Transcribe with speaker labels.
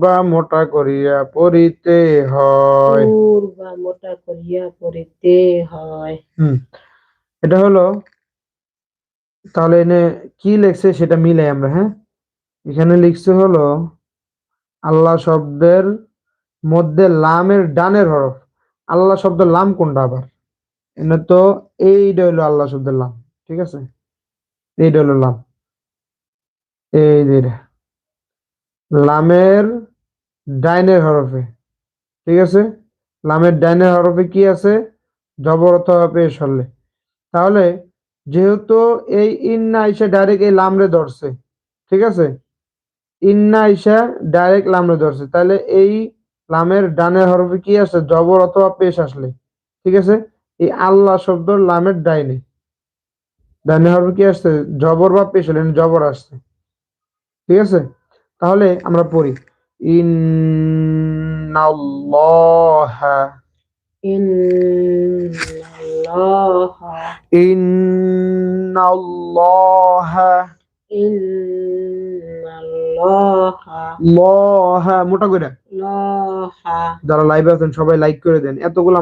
Speaker 1: বা মোটা করিয়া পড়িতে হয়।
Speaker 2: সুর বা মোটা করিয়া পড়িতে হয়।
Speaker 1: এটা হলো, তাহলে এনে কি লেখছে সেটা মিলাই আমরা, হ্যাঁ। এখানে লিখছে হলো আল্লাহ শব্দের মধ্যে লামের ডানের হরফ। আল্লাহ শব্দ লাম কোনটা আবার? এনে তো এইটা হলো আল্লাহ শব্দের লাম, ঠিক আছে। এইটা হলো লাম, এই যে এটা। লামের ডাইনের হরফে, ঠিক আছে। লামের ডাইনের হরফে কি আছে? জবর অথবা পেশ হলে। তাহলে যেহেতু এই ইন্না আইসা ডাইরেক্ট এই লামরে ধরছে, ঠিক আছে। ইন্না আইসা ডাইরেক্ট লামরে ধরছে, তাহলে এই লামের ডানের হরফে কি আছে? জবর অথবা পেশ আসলে, ঠিক আছে। এই আল্লাহ শব্দ লামের ডাইনে, ডাইনে হরফে কি আসছে? জবর বা পেশ হলে জবর আসছে, ঠিক আছে। তাহলে আমরা পড়ি ইন্নাল্লাহা,
Speaker 2: ইন্নাল্লাহা,
Speaker 1: ইন্নাল্লাহা,
Speaker 2: ইন্নাল্লাহা,
Speaker 1: লহা মোটা করে।
Speaker 2: লাহা।
Speaker 1: যারা লাইভে আছেন সবাই লাইক করে দেন, এতগুলো